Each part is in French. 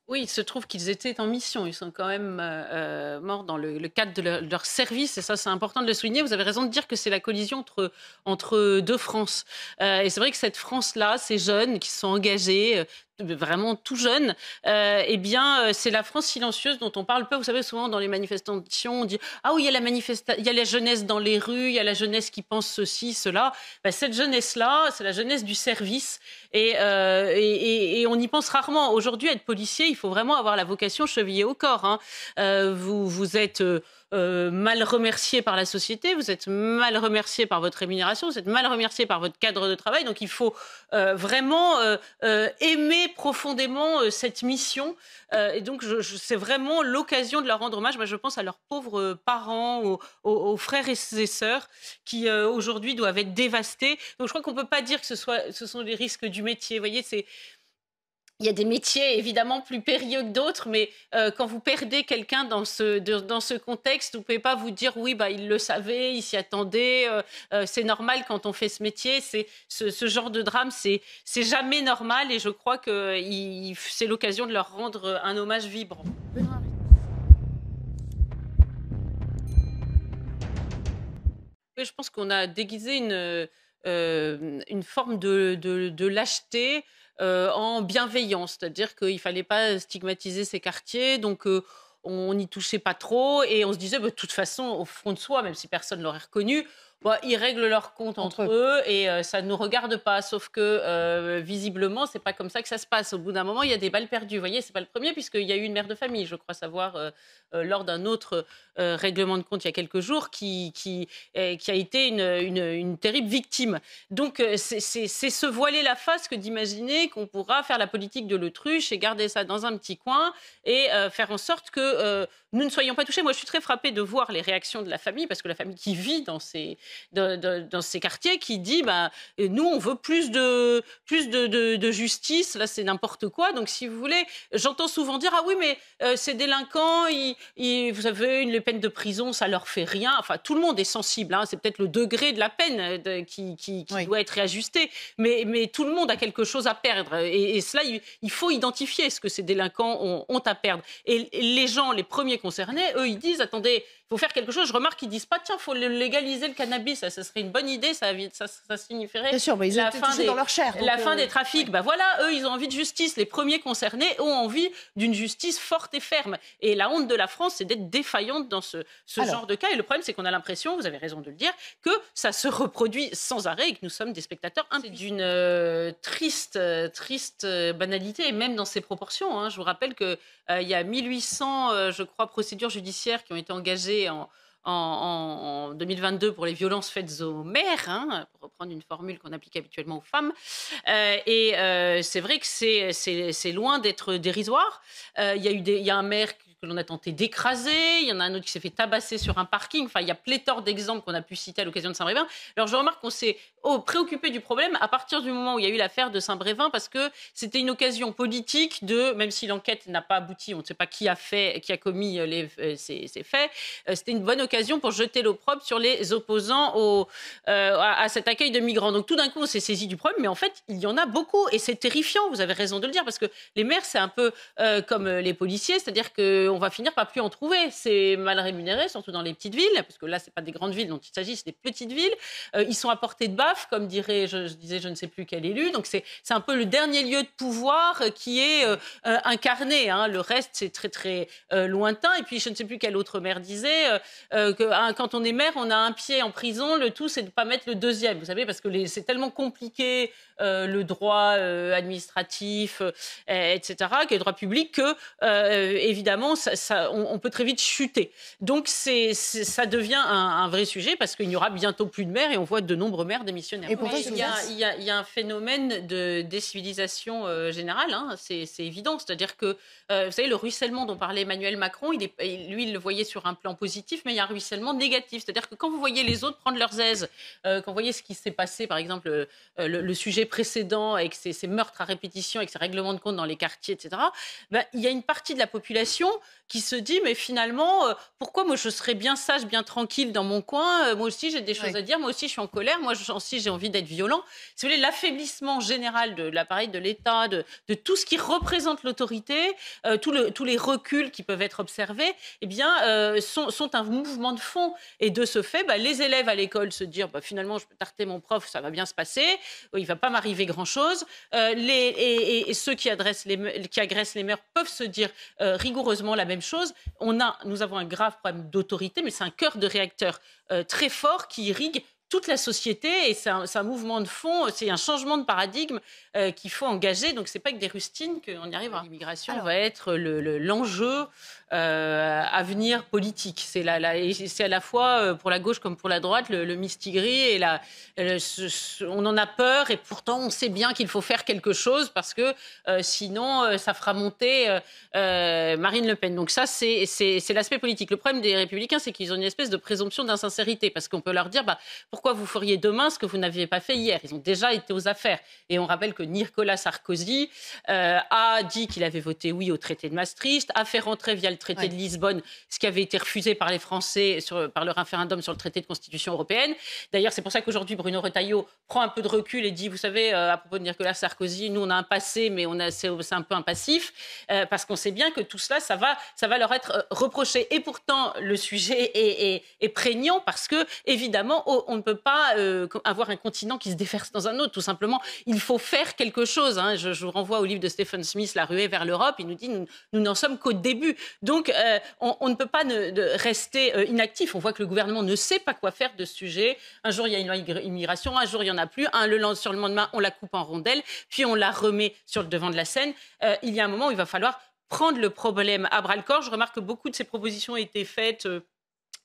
Oui, il se trouve qu'ils étaient en mission. Ils sont quand même morts dans le cadre de leur service. Et ça, c'est important de le souligner. Vous avez raison de dire que c'est la collision entre deux France. Et c'est vrai que cette France-là, ces jeunes qui se sont engagés, vraiment tout jeunes, eh bien, c'est la France silencieuse dont on parle peu. Vous savez, souvent dans les manifestations, on dit ah oui, il y a la jeunesse dans les rues, il y a la jeunesse qui pense ceci, cela. Ben, cette jeunesse-là, c'est la jeunesse du service. Et on y pense rarement. Aujourd'hui, être policier, il faut vraiment avoir la vocation chevillée au corps, hein. Vous êtes mal remercié par la société, vous êtes mal remercié par votre rémunération, vous êtes mal remercié par votre cadre de travail. Donc, il faut vraiment aimer profondément cette mission. Et donc, c'est vraiment l'occasion de leur rendre hommage. Moi, je pense à leurs pauvres parents, aux frères et sœurs qui aujourd'hui doivent être dévastés. Donc, je crois qu'on ne peut pas dire que ce sont les risques du métier. Vous voyez, il y a des métiers évidemment plus périlleux que d'autres, mais quand vous perdez quelqu'un dans ce contexte, vous ne pouvez pas vous dire oui, bah, il le savait, il s'y attendait, c'est normal quand on fait ce métier. Ce genre de drame, c'est jamais normal et je crois que c'est l'occasion de leur rendre un hommage vibrant. Oui, je pense qu'on a déguisé une forme de lâcheté en bienveillance. C'est-à-dire qu'il ne fallait pas stigmatiser ces quartiers, donc on n'y touchait pas trop et on se disait, bah, de toute façon, au fond de soi, même si personne ne l'aurait reconnu, bah, ils règlent leurs comptes Entre entre eux. eux et ça ne nous regarde pas. Sauf que visiblement, c'est pas comme ça que ça se passe. Au bout d'un moment, il y a des balles perdues. Vous voyez, c'est pas le premier puisqu'il y a eu une mère de famille, je crois savoir, lors d'un autre règlement de compte il y a quelques jours, qui a été une terrible victime. Donc, c'est se voiler la face que d'imaginer qu'on pourra faire la politique de l'autruche et garder ça dans un petit coin et faire en sorte que nous ne soyons pas touchés. Moi, je suis très frappée de voir les réactions de la famille, parce que la famille qui vit dans ces quartiers, qui dit bah, nous, on veut plus de justice. Là, c'est n'importe quoi. Donc, si vous voulez, j'entends souvent dire ah oui, mais ces délinquants, vous savez, les peines de prison, ça leur fait rien. Enfin, tout le monde est sensible, hein. C'est peut-être le degré de la peine qui Oui. doit être réajusté. Mais tout le monde a quelque chose à perdre. Et cela, il faut identifier ce que ces délinquants ont à perdre. Et les gens, les premiers concernés, eux, ils disent attendez, il faut faire quelque chose. Je remarque qu'ils disent pas tiens, il faut légaliser le cannabis. Ça serait une bonne idée. Ça signifierait Bien sûr, mais ils la étaient fin touchés dans leur chair. la Donc, fin des trafics. oui. Ben voilà, eux, ils ont envie de justice. Les premiers concernés ont envie d'une justice forte et ferme. Et la honte de la France, c'est d'être défaillante dans ce genre Alors, de cas. Et le problème, c'est qu'on a l'impression, vous avez raison de le dire, que ça se reproduit sans arrêt et que nous sommes des spectateurs impuissants. C'est d'une triste banalité, et même dans ses proportions, hein. Je vous rappelle qu'il y a 1800, je crois, procédures judiciaires qui ont été engagées en 2022 pour les violences faites aux mères, hein, pour reprendre une formule qu'on applique habituellement aux femmes. C'est vrai que c'est loin d'être dérisoire. Il y a un maire que l'on a tenté d'écraser, il y en a un autre qui s'est fait tabasser sur un parking. Enfin, il y a pléthore d'exemples qu'on a pu citer à l'occasion de Saint-Brévin. Alors, je remarque qu'on s'est préoccupé du problème à partir du moment où il y a eu l'affaire de Saint-Brévin, parce que c'était une occasion politique même si l'enquête n'a pas abouti, on ne sait pas qui a commis ces faits, c'était une bonne occasion pour jeter l'opprobre sur les opposants à cet accueil de migrants. Donc tout d'un coup, on s'est saisi du problème, mais en fait, il y en a beaucoup et c'est terrifiant, vous avez raison de le dire, parce que les maires, c'est un peu comme les policiers, c'est-à-dire qu'on va finir par plus en trouver. C'est mal rémunéré, surtout dans les petites villes, parce que là, c'est pas des grandes villes dont il s'agit, c'est des petites villes. Ils sont à portée de baffe, comme je disais, je ne sais plus quel élu. Donc c'est un peu le dernier lieu de pouvoir qui est incarné, hein. Le reste, c'est très, très lointain. Et puis, je ne sais plus quel autre maire disait que quand on est maire, on a un pied en prison. Le tout, c'est de ne pas mettre le deuxième, vous savez, parce que c'est tellement compliqué, le droit administratif, etc., que le droit public, que, évidemment, on peut très vite chuter. Donc, ça devient un vrai sujet, parce qu'il n'y aura bientôt plus de maires et on voit de nombreux maires démissionnaires. et pourtant, Oui, ils se il y a un phénomène de décivilisation générale, hein, c'est évident. C'est-à-dire que, vous savez, le ruissellement dont parlait Emmanuel Macron, lui, il le voyait sur un plan positif, mais il y a un ruissellement négatif. C'est-à-dire que quand vous voyez les autres prendre leurs aises, quand vous voyez ce qui s'est passé, par exemple, le sujet précédent, avec ces meurtres à répétition, avec ces règlements de compte dans les quartiers, etc., ben, il y a une partie de la population qui se dit, mais finalement, pourquoi moi je serais bien sage, bien tranquille dans mon coin, moi aussi j'ai des choses à dire, moi aussi je suis en colère, moi aussi j'ai envie d'être violent. Si vous voulez, l'affaiblissement général de l'appareil de l'État, de tout ce qui représente l'autorité, tous les reculs qui peuvent être observés, eh bien, sont un mouvement de fond. Et de ce fait, les élèves à l'école se disent, finalement, je peux tarter mon prof, ça va bien se passer, il ne va pas m'arriver grand-chose. Et ceux qui agressent les mères peuvent se dire rigoureusement la même chose. Nous avons un grave problème d'autorité, mais c'est un cœur de réacteur très fort qui irrigue toute la société, et c'est un mouvement de fond, c'est un changement de paradigme qu'il faut engager. Donc, c'est pas avec des rustines qu'on y arrivera. L'immigration va être l'enjeu à venir politique. C'est à la fois pour la gauche comme pour la droite le mistigris, et on en a peur, et pourtant on sait bien qu'il faut faire quelque chose parce que sinon ça fera monter Marine Le Pen. Donc ça, c'est l'aspect politique. Le problème des Républicains, c'est qu'ils ont une espèce de présomption d'insincérité, parce qu'on peut leur dire pourquoi vous feriez demain ce que vous n'aviez pas fait hier. Ils ont déjà été aux affaires. Et on rappelle que Nicolas Sarkozy a dit qu'il avait voté oui au traité de Maastricht, a fait rentrer via le traité de Lisbonne ce qui avait été refusé par les Français par le référendum sur le traité de constitution européenne. D'ailleurs, c'est pour ça qu'aujourd'hui, Bruno Retailleau prend un peu de recul et dit, vous savez, à propos de Nicolas Sarkozy, nous, on a un passé, mais c'est un peu un passif, parce qu'on sait bien que tout cela, ça va leur être reproché. Et pourtant, le sujet est prégnant, parce que, évidemment, on ne peut pas avoir un continent qui se déverse dans un autre. Tout simplement, il faut faire quelque chose. Je vous renvoie au livre de Stephen Smith, La ruée vers l'Europe. Il nous dit, nous n'en sommes qu'au début. Donc, on ne peut pas rester inactif. On voit que le gouvernement ne sait pas quoi faire de ce sujet. Un jour, il y a une loi immigration, un jour, il n'y en a plus. Sur le lendemain, on la coupe en rondelles, puis on la remet sur le devant de la scène. Il y a un moment où il va falloir prendre le problème à bras-le-corps. Je remarque que beaucoup de ces propositions ont été faites...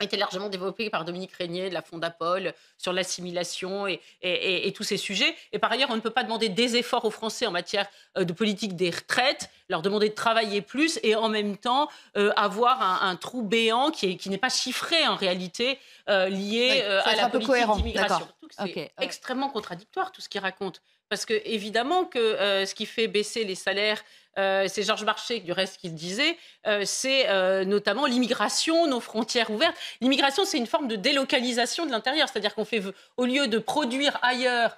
été largement développé par Dominique Régnier de la Fondapol sur l'assimilation et tous ces sujets. Et par ailleurs, on ne peut pas demander des efforts aux Français en matière de politique des retraites, leur demander de travailler plus et en même temps avoir un trou béant qui n'est pas chiffré en réalité, lié à la politique d'immigration. C'est extrêmement contradictoire tout ce qu'il raconte. Parce que évidemment que ce qui fait baisser les salaires, c'est Georges Marchais, du reste, qui le disait, c'est notamment l'immigration, nos frontières ouvertes. L'immigration, c'est une forme de délocalisation de l'intérieur, c'est-à-dire qu'on fait, au lieu de produire ailleurs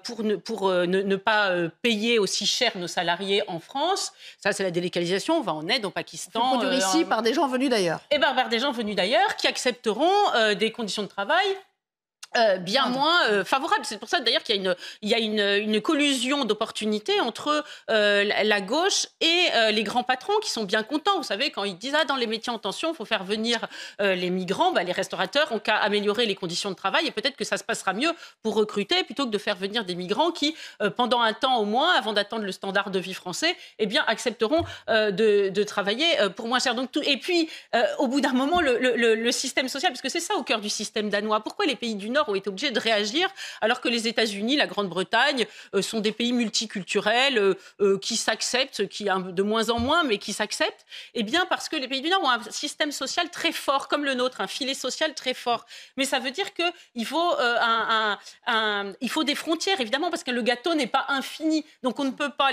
pour ne pas payer aussi cher nos salariés en France, ça c'est la délocalisation, on va en aide au Pakistan. On produire ici par des gens venus d'ailleurs. Et par des gens venus d'ailleurs qui accepteront des conditions de travail bien moins favorable. C'est pour ça d'ailleurs qu'il y a une collusion d'opportunités entre la gauche et les grands patrons qui sont bien contents. Vous savez, quand ils disent dans les métiers en tension, il faut faire venir les migrants, les restaurateurs ont qu'à améliorer les conditions de travail et peut-être que ça se passera mieux pour recruter plutôt que de faire venir des migrants qui, pendant un temps au moins, avant d'attendre le standard de vie français, accepteront de travailler pour moins cher. Et puis, au bout d'un moment, le système social, parce que c'est ça au cœur du système danois. Pourquoi les pays du Nord ont été obligés de réagir alors que les États-Unis, la Grande-Bretagne sont des pays multiculturels qui s'acceptent, qui de moins en moins, mais qui s'acceptent? Eh bien, parce que les pays du Nord ont un système social très fort, comme le nôtre, un filet social très fort. Mais ça veut dire qu'il faut, il faut des frontières, évidemment, parce que le gâteau n'est pas infini. Donc,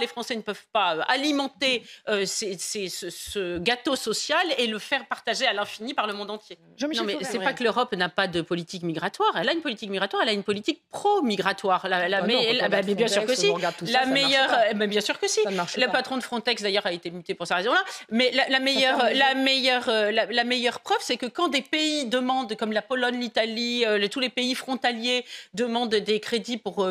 les Français ne peuvent pas alimenter ce gâteau social et le faire partager à l'infini par le monde entier. Non, mais c'est pas que l'Europe n'a pas de politique migratoire. Elle a une politique migratoire, elle a une politique pro-migratoire. Mais bien sûr que si. Bien sûr que si. Le patron de Frontex, d'ailleurs, a été muté pour cette raison-là. Mais la meilleure preuve, c'est que quand des pays demandent, comme la Pologne, l'Italie, tous les pays frontaliers demandent des crédits pour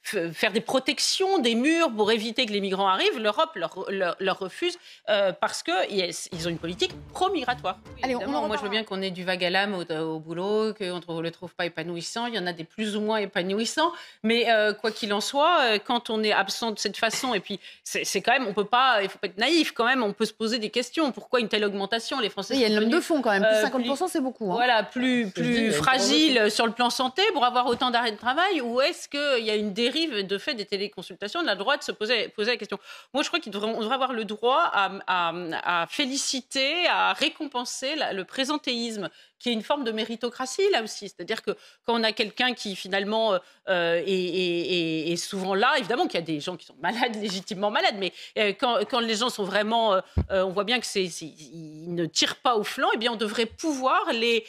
faire des protections, des murs, pour éviter que les migrants arrivent, l'Europe leur refuse parce qu'ils ont une politique pro-migratoire. Allez, moi, je veux bien qu'on ait du vague à l'âme au boulot, qu'on ne le trouve pas épanouissant. Il y en a des plus ou moins épanouissants. Mais quoi qu'il en soit, quand on est absent de cette façon, et puis c'est quand même, il ne faut pas être naïf quand même, on peut se poser des questions. Pourquoi une telle augmentation? Les Français, il y a une lame de fond quand même, plus 50%, c'est beaucoup. Voilà, plus fragile sur le plan santé pour avoir autant d'arrêts de travail, ou est-ce qu'il y a une dérive de fait des téléconsultations? On a le droit de se poser la question. Moi, je crois qu'on devrait avoir le droit à féliciter, à récompenser le présentéisme, qui est une forme de méritocratie, là aussi. C'est-à-dire que quand on a quelqu'un qui, finalement, est souvent là, évidemment qu'il y a des gens qui sont malades, légitimement malades, mais quand les gens sont vraiment... on voit bien qu'ils ne tirent pas au flanc, eh bien, on devrait pouvoir les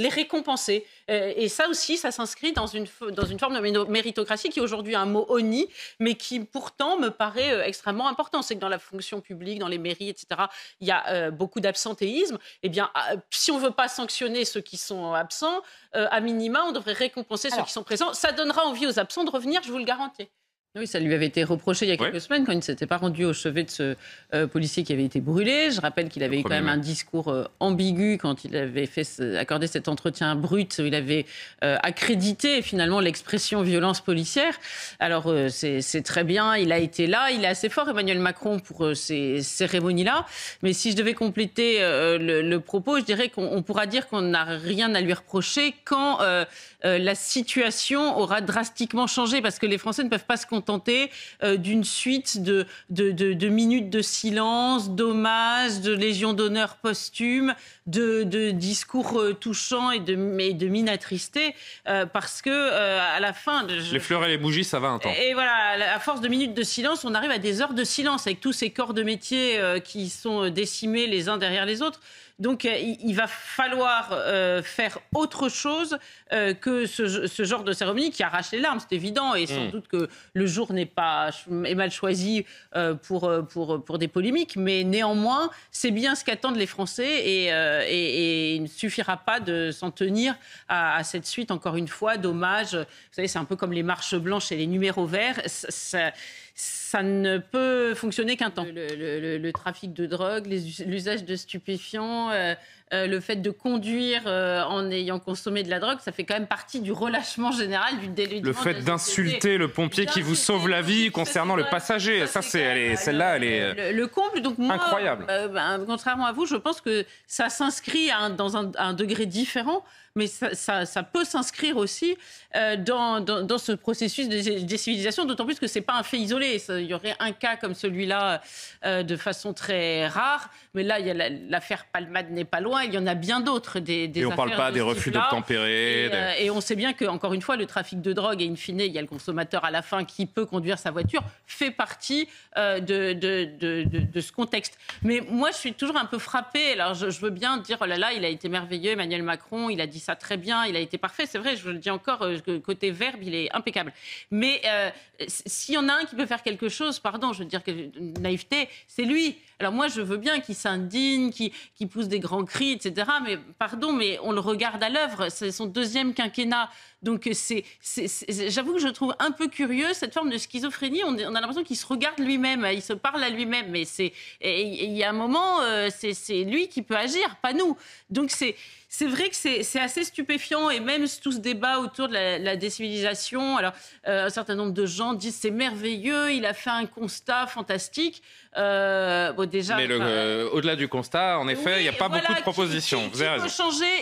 récompenser. Et ça aussi, ça s'inscrit dans une forme de méritocratie qui est aujourd'hui un mot honni, mais qui pourtant me paraît extrêmement important. C'est que dans la fonction publique, dans les mairies, etc., il y a beaucoup d'absentéisme. Eh bien, si on ne veut pas sanctionner ceux qui sont absents, à minima, on devrait récompenser ceux qui sont présents. Ça donnera envie aux absents de revenir, je vous le garantis. Oui, ça lui avait été reproché il y a quelques semaines quand il ne s'était pas rendu au chevet de ce policier qui avait été brûlé. Je rappelle qu'il avait eu quand même un discours ambigu quand il avait accordé cet entretien brut où il avait accrédité finalement l'expression violence policière. Alors c'est très bien, il a été là, il est assez fort Emmanuel Macron pour ces cérémonies-là. Mais si je devais compléter le propos, je dirais qu'on pourra dire qu'on n'a rien à lui reprocher quand la situation aura drastiquement changé parce que les Français ne peuvent pas se contenter d'une suite de minutes de silence, d'hommages, de légion d'honneur posthume, de discours touchants et de mines attristées, parce que à la fin... Les fleurs et les bougies, ça va un temps. Et voilà, à force de minutes de silence, on arrive à des heures de silence avec tous ces corps de métier qui sont décimés les uns derrière les autres. Donc, il va falloir faire autre chose que ce genre de cérémonie qui arrache les larmes, c'est évident. Et sans doute que le jour est mal choisi pour des polémiques. Mais néanmoins, c'est bien ce qu'attendent les Français. Et il ne suffira pas de s'en tenir à cette suite, encore une fois, d'hommages. Vous savez, c'est un peu comme les marches blanches et les numéros verts. Ça ne peut fonctionner qu'un temps. Le trafic de drogue, l'usage de stupéfiants, le fait de conduire en ayant consommé de la drogue, ça fait quand même partie du relâchement général, du déludement. Le fait d'insulter le pompier qui vous sauve la vie concernant le passager, celle-là, elle est le comble. Donc moi, incroyable. Contrairement à vous, je pense que ça s'inscrit dans un degré différent. Mais ça peut s'inscrire aussi dans ce processus de décivilisation, d'autant plus que ce n'est pas un fait isolé. Il y aurait un cas comme celui-là de façon très rare, mais là, l'affaire Palmade n'est pas loin, il y en a bien d'autres. Et on ne parle pas des refus d'obtempérer. Et on sait bien qu'encore une fois, le trafic de drogue, et in fine, il y a le consommateur à la fin qui peut conduire sa voiture, fait partie de ce contexte. Mais moi, je suis toujours un peu frappée. Alors, je veux bien dire, oh là là, il a été merveilleux, Emmanuel Macron, il a dit ça très bien, il a été parfait, c'est vrai, je le dis encore, côté verbe, il est impeccable. Mais s'il y en a un qui peut faire quelque chose, pardon, je veux dire que naïveté, c'est lui. Alors moi, je veux bien qu'il s'indigne, qu'il pousse des grands cris, etc. Mais pardon, mais on le regarde à l'œuvre, c'est son deuxième quinquennat. Donc j'avoue que je trouve un peu curieux cette forme de schizophrénie. On a l'impression qu'il se regarde lui-même, il se parle à lui-même. Mais il y a un moment, c'est lui qui peut agir, pas nous. Donc c'est vrai que c'est assez stupéfiant, et même tout ce débat autour de la décivilisation. Alors, un certain nombre de gens disent c'est merveilleux, il a fait un constat fantastique. Déjà, mais au-delà du constat, en effet, il n'y a pas beaucoup de propositions.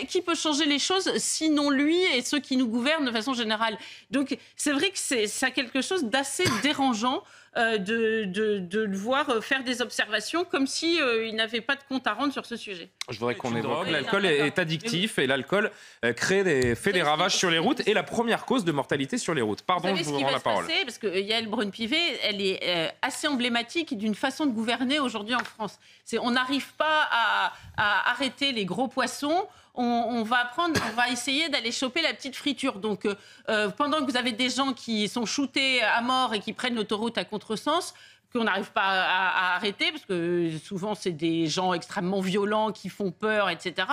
Qui peut changer les choses, sinon lui et ceux qui nous gouvernent de façon générale. Donc, c'est vrai que ça a quelque chose d'assez dérangeant. De le voir faire des observations comme si il n'avait pas de compte à rendre sur ce sujet. Je voudrais qu'on évoque. L'alcool est addictif et l'alcool fait des ravages sur les routes et la première cause de mortalité sur les routes. Pardon, je vous rends la parole. Parce que Yaël Braun-Pivet, elle est assez emblématique d'une façon de gouverner aujourd'hui en France. On n'arrive pas à arrêter les gros poissons. On va essayer d'aller choper la petite friture. Donc, pendant que vous avez des gens qui sont shootés à mort et qui prennent l'autoroute à contresens, qu'on n'arrive pas à arrêter, parce que souvent, c'est des gens extrêmement violents qui font peur, etc.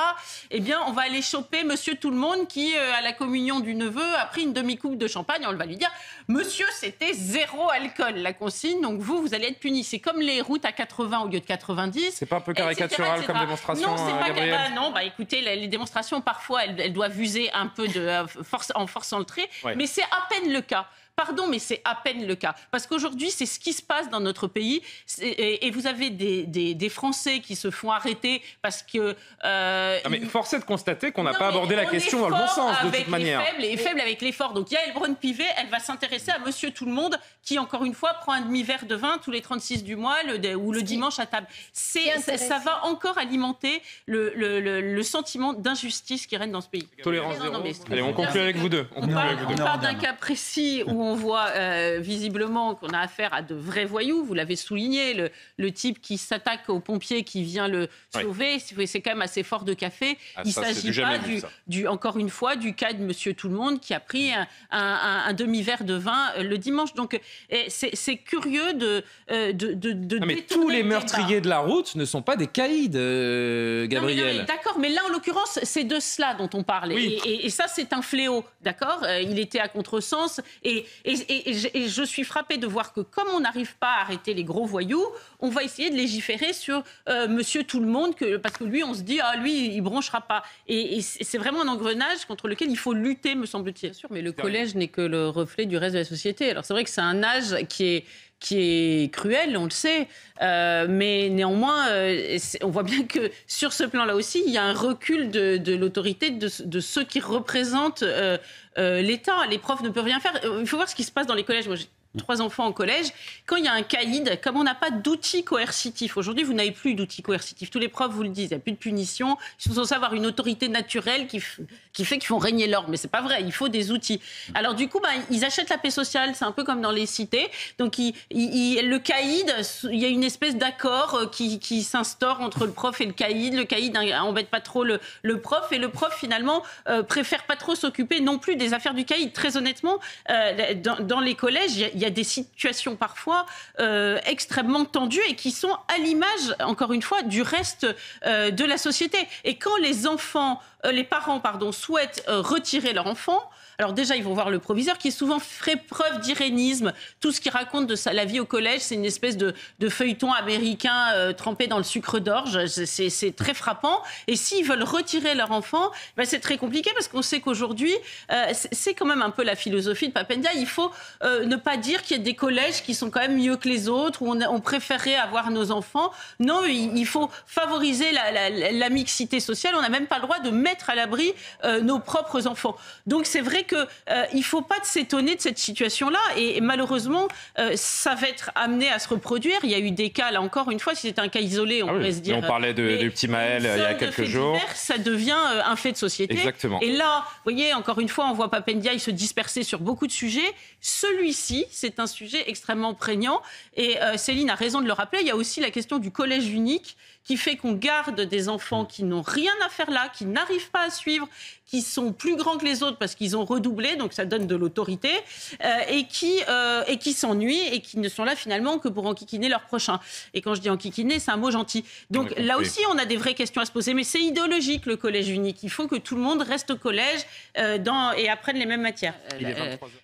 Eh bien, on va aller choper Monsieur Tout-le-Monde qui, à la communion du neveu, a pris une demi-coupe de champagne. On va lui dire « Monsieur, c'était 0 alcool, la consigne, donc vous allez être puni. » C'est comme les routes à 80 au lieu de 90. C'est pas un peu caricatural comme démonstration, Gabriel ? Non, écoutez, les démonstrations, parfois, elles doivent user un peu en forçant le trait, mais c'est à peine le cas. Pardon, mais c'est à peine le cas. Parce qu'aujourd'hui, c'est ce qui se passe dans notre pays. Et vous avez des Français qui se font arrêter parce que... mais force est de constater qu'on n'a pas abordé la question dans le bon sens, de toute manière. Et faible avec l'effort. Donc, Yaël Braun-Pivet, elle va s'intéresser à Monsieur Tout-le-Monde qui, encore une fois, prend un demi-verre de vin tous les 36 du mois ou le dimanche à table. Ça va encore alimenter le sentiment d'injustice qui règne dans ce pays. Tolérance zéro. Allez, on conclut avec vous deux. On parle d'un cas précis où on voit visiblement qu'on a affaire à de vrais voyous. Vous l'avez souligné, le type qui s'attaque au pompier qui vient le sauver, c'est quand même assez fort de café. Il ne s'agit pas, encore une fois, du cas de Monsieur Tout-le-Monde qui a pris un demi-verre de vin le dimanche. Donc, c'est curieux de mais tous les meurtriers de la route ne sont pas des caïds, Gabriel. D'accord, mais là, en l'occurrence, c'est de cela dont on parle. Oui. Et ça, c'est un fléau, d'accord ? Il était à contresens. Et je suis frappée de voir que comme on n'arrive pas à arrêter les gros voyous, on va essayer de légiférer sur Monsieur Tout-le-Monde, parce que lui, on se dit, lui, il bronchera pas. Et c'est vraiment un engrenage contre lequel il faut lutter, me semble-t-il. Bien sûr, mais le collège n'est que le reflet du reste de la société. Alors c'est vrai que c'est un âge qui est cruel, on le sait, mais néanmoins, on voit bien que sur ce plan-là aussi, il y a un recul de l'autorité de ceux qui représentent l'État. Les profs ne peuvent rien faire. Il faut voir ce qui se passe dans les collèges. Moi, j'ai 3 enfants en collège. Quand il y a un caïd, comme on n'a pas d'outils coercitifs, aujourd'hui, vous n'avez plus d'outils coercitifs. Tous les profs vous le disent, il n'y a plus de punition. Ils sont censés avoir une autorité naturelle qui fait qu'ils font régner l'ordre. Mais c'est pas vrai, il faut des outils. Alors du coup, ils achètent la paix sociale, c'est un peu comme dans les cités. Donc le caïd, il y a une espèce d'accord qui s'instaure entre le prof et le caïd. Le caïd embête pas trop le prof, et le prof, finalement, préfère pas trop s'occuper non plus des affaires du caïd. Très honnêtement, dans les collèges, il y a des situations parfois extrêmement tendues et qui sont à l'image, encore une fois, du reste de la société. Et quand les parents souhaitent retirer leur enfant, alors déjà, ils vont voir le proviseur qui souvent fait preuve d'irénisme. Tout ce qu'il raconte de la vie au collège, c'est une espèce de feuilleton américain trempé dans le sucre d'orge. C'est très frappant. Et s'ils veulent retirer leur enfant, c'est très compliqué parce qu'on sait qu'aujourd'hui, c'est quand même un peu la philosophie de Pape Ndiaye. Il faut ne pas dire qu'il y a des collèges qui sont quand même mieux que les autres, où on préférait avoir nos enfants. Non, il faut favoriser la mixité sociale. On n'a même pas le droit de mettre à l'abri nos propres enfants. Donc c'est vrai qu'il ne faut pas s'étonner de cette situation-là. Et malheureusement, ça va être amené à se reproduire. Il y a eu des cas, là encore une fois, si c'était un cas isolé, on pourrait se dire... On parlait du petit Maël il y a quelques jours. Divers, ça devient un fait de société. Exactement. Et là, vous voyez, encore une fois, on voit Pape Ndiaye se disperser sur beaucoup de sujets. Celui-ci, c'est un sujet extrêmement prégnant. Et Céline a raison de le rappeler. Il y a aussi la question du collège unique qui fait qu'on garde des enfants qui n'ont rien à faire là, qui n'arrivent pas à suivre, qui sont plus grands que les autres parce qu'ils ont redoublé, donc ça donne de l'autorité, et qui s'ennuient et qui ne sont là finalement que pour enquiquiner leur prochain. Et quand je dis enquiquiner, c'est un mot gentil. Donc là aussi, on a des vraies questions à se poser, mais c'est idéologique le collège unique. Il faut que tout le monde reste au collège et apprenne les mêmes matières.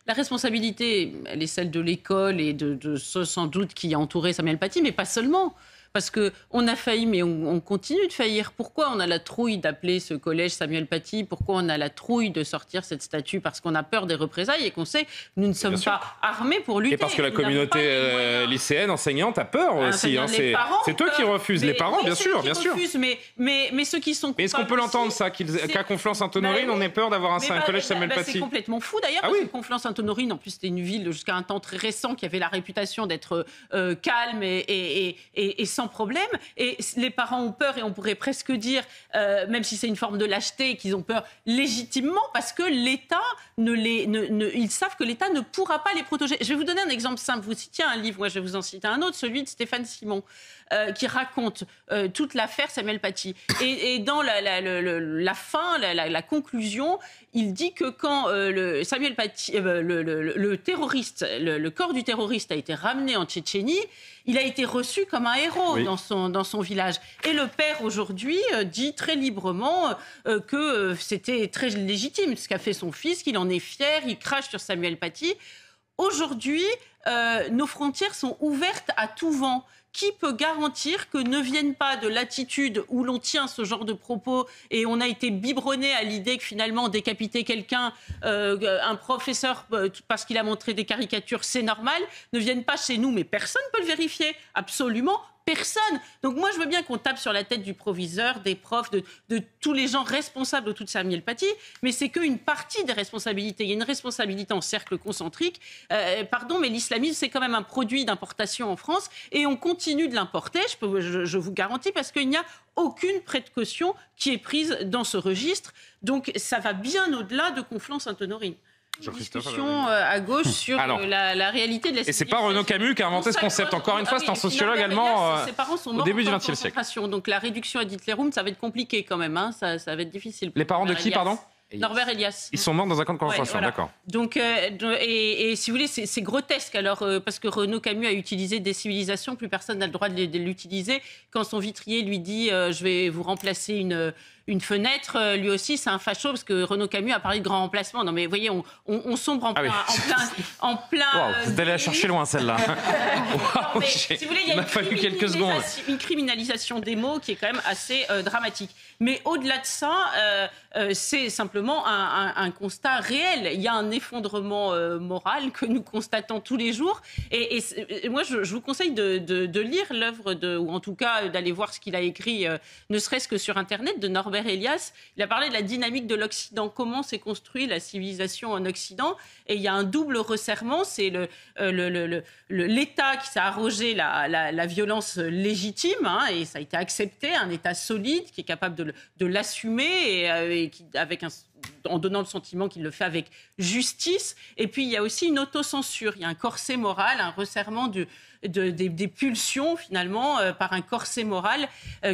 La responsabilité, elle est celle de l'école et de ceux sans doute qui a entouré Samuel Paty, mais pas seulement. Parce qu'on a failli, mais on continue de faillir. Pourquoi on a la trouille d'appeler ce collège Samuel Paty ? Pourquoi on a la trouille de sortir cette statue ? Parce qu'on a peur des représailles et qu'on sait que nous ne sommes pas armés pour lutter. Et parce que la communauté lycéenne, enseignante, a peur aussi. C'est eux qui refusent. Les parents, bien sûr. Mais ceux qui sont coupables. Est-ce qu'on peut l'entendre, ça, qu'à Conflans-Sainte-Honorine, on ait peur d'avoir un collège Samuel Paty ? C'est complètement fou, d'ailleurs, parce que Conflans-Sainte-Honorine, en plus, c'était une ville jusqu'à un temps très récent qui avait la réputation d'être calme et sans problème, et les parents ont peur, et on pourrait presque dire, même si c'est une forme de lâcheté, qu'ils ont peur légitimement, parce que l'État ils savent que l'État ne pourra pas les protéger. Je vais vous donner un exemple simple. Vous citiez un livre, moi je vais vous en citer un autre, celui de Stéphane Simon, qui raconte toute l'affaire Samuel Paty. Et dans la fin, la conclusion, il dit que quand Samuel Paty, le terroriste, le corps du terroriste a été ramené en Tchétchénie, il a été reçu comme un héros dans son village. Et le père, aujourd'hui, dit très librement que c'était très légitime ce qu'a fait son fils, qu'il en est fier, il crache sur Samuel Paty. Aujourd'hui, nos frontières sont ouvertes à tout vent. Qui peut garantir que ne viennent pas de l'attitude où l'on tient ce genre de propos et on a été biberonné à l'idée que finalement décapiter quelqu'un, un professeur, parce qu'il a montré des caricatures, c'est normal, ne viennent pas chez nous, mais personne ne peut le vérifier, absolument personne. Donc moi je veux bien qu'on tape sur la tête du proviseur, des profs, de tous les gens responsables autour de Samuel Paty, mais c'est qu'une partie des responsabilités. Il y a une responsabilité en cercle concentrique. Mais l'islamisme c'est quand même un produit d'importation en France et on continue de l'importer, je vous garantis, parce qu'il n'y a aucune précaution qui est prise dans ce registre. Donc ça va bien au-delà de Conflans-Sainte-Honorine. discussion à gauche sur la réalité de la civilisation. Et c'est pas Renaud Camus qui a inventé ce concept. Encore une fois, c'est un sociologue allemand ses parents sont morts au début du en XXe siècle. Donc la réduction à Hitlerum, ça va être compliqué quand même. Hein. Ça va être difficile. Les parents de qui, pardon ? Norbert Elias. Ils sont morts dans un camp de concentration, voilà. D'accord. Donc, et si vous voulez, c'est grotesque. Alors, parce que Renaud Camus a utilisé des civilisations, plus personne n'a le droit de l'utiliser. Quand son vitrier lui dit je vais vous remplacer une fenêtre, lui aussi, c'est un facho, parce que Renaud Camus a parlé de grand remplacement. Non, mais vous voyez, on sombre en plein. Wow, vous êtes allé la chercher loin, celle-là. Non, mais, si vous voulez, il y a fallu quelques secondes. Une criminalisation des mots qui est quand même assez dramatique. Mais au-delà de ça, c'est simplement un constat réel. Il y a un effondrement moral que nous constatons tous les jours. Et moi, je vous conseille de lire l'œuvre, ou en tout cas d'aller voir ce qu'il a écrit, ne serait-ce que sur Internet, de Norbert Elias. Il a parlé de la dynamique de l'Occident, comment s'est construite la civilisation en Occident. Et il y a un double resserrement, c'est l'État qui s'est arrogé la violence légitime, hein, et ça a été accepté, un État solide qui est capable de l'assumer et qui, en donnant le sentiment qu'il le fait avec justice. Et puis, il y a aussi une autocensure. Il y a un corset moral, un resserrement des pulsions, finalement, par un corset moral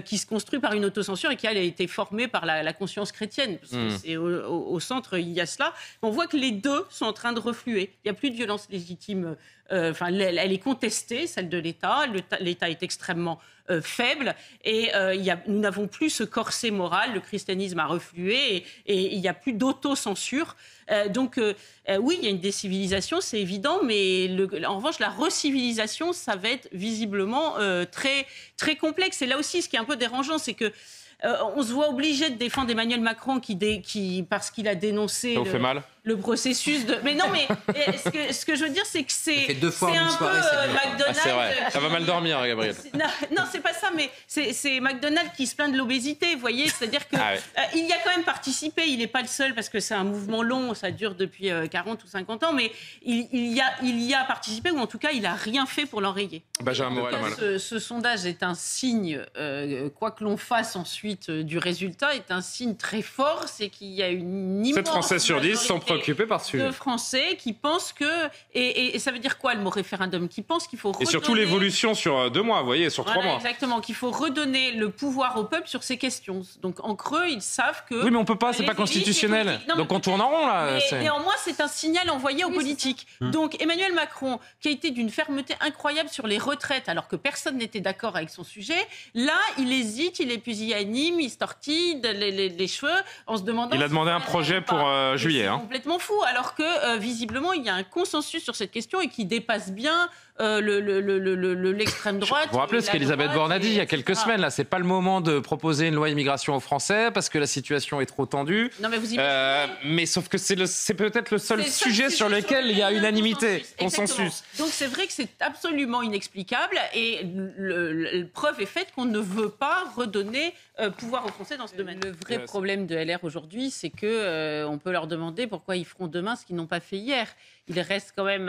qui se construit par une autocensure et qui a été formée par la conscience chrétienne. Parce que c'est au centre, il y a cela. On voit que les deux sont en train de refluer. Il n'y a plus de violence légitime. Elle est contestée, celle de l'État. L'État est extrêmement faible et nous n'avons plus ce corset moral. Le christianisme a reflué et il n'y a plus d'autocensure. Donc, oui, il y a une décivilisation, c'est évident, mais en revanche, la recivilisation, ça va être visiblement très, très complexe. Et là aussi, ce qui est un peu dérangeant, c'est que on se voit obligé de défendre Emmanuel Macron parce qu'il a dénoncé le processus de... Mais non, mais ce que je veux dire, c'est que c'est un peu McDonald's... c'est vrai, ça va mal dormir, Gabriel. Non, c'est pas ça, mais c'est McDonald's qui se plaint de l'obésité, vous voyez. C'est-à-dire qu'il y a quand même participé, il n'est pas le seul, parce que c'est un mouvement long, ça dure depuis 40 ou 50 ans, mais il y a participé, ou en tout cas, il n'a rien fait pour l'enrayer. Ce sondage est un signe, quoi que l'on fasse ensuite du résultat, est un signe très fort, c'est qu'il y a une immense... 7 Français sur 10 sont préoccupés par ce sujet. De Français qui pensent que... Et ça veut dire quoi le mot référendum ? Qui pensent qu'il faut redonner... Et surtout l'évolution sur 2 mois, vous voyez, sur 3 mois. Exactement, qu'il faut redonner le pouvoir au peuple sur ces questions. Donc en creux, ils savent que... Oui, mais on peut pas, c'est pas constitutionnel. Donc on tourne en rond, là. Mais néanmoins, c'est un signal envoyé aux politiques. Donc Emmanuel Macron, qui a été d'une fermeté incroyable sur les retraites, alors que personne n'était d'accord avec son sujet, là, il hésite, il est pusillanime, il se tortille les cheveux en se demandant... Il a demandé un projet pour juillet. C'est complètement fou, alors que visiblement, il y a un consensus sur cette question et qui dépasse bien l'extrême droite. Vous vous rappelez ce qu'Elisabeth Borne a dit il y a quelques semaines, là, c'est pas le moment de proposer une loi immigration aux Français parce que la situation est trop tendue. Non, mais vous mais sauf que c'est peut-être le seul sujet sur lequel il y a unanimité, consensus. Donc c'est vrai que c'est absolument inexplicable et la preuve est faite qu'on ne veut pas redonner pouvoir aux Français dans ce domaine. Le vrai problème de LR aujourd'hui, c'est que on peut leur demander pourquoi ils feront demain ce qu'ils n'ont pas fait hier. Ils restent quand même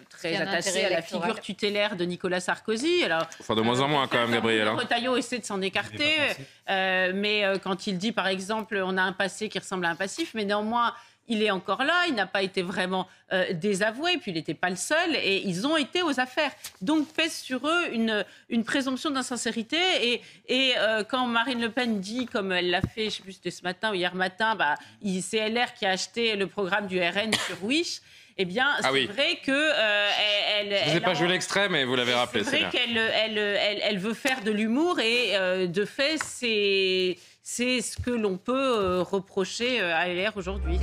très attachés à la figure tutélaire de Nicolas Sarkozy. Alors, de moins en moins quand même, Gabriel. Retailleau essaie de s'en écarter, mais quand il dit par exemple on a un passé qui ressemble à un passif, mais néanmoins il est encore là, il n'a pas été vraiment désavoué, puis il n'était pas le seul, et ils ont été aux affaires. Donc pèse sur eux une présomption d'insincérité, et quand Marine Le Pen dit, comme elle l'a fait, je ne sais plus si c'était ce matin ou hier matin, c'est LR qui a acheté le programme du RN sur Wish. Eh bien, c'est vrai que... je ne vous ai pas joué l'extrait, mais vous l'avez rappelé. C'est vrai qu'elle veut faire de l'humour, et de fait, c'est ce que l'on peut reprocher à LR aujourd'hui.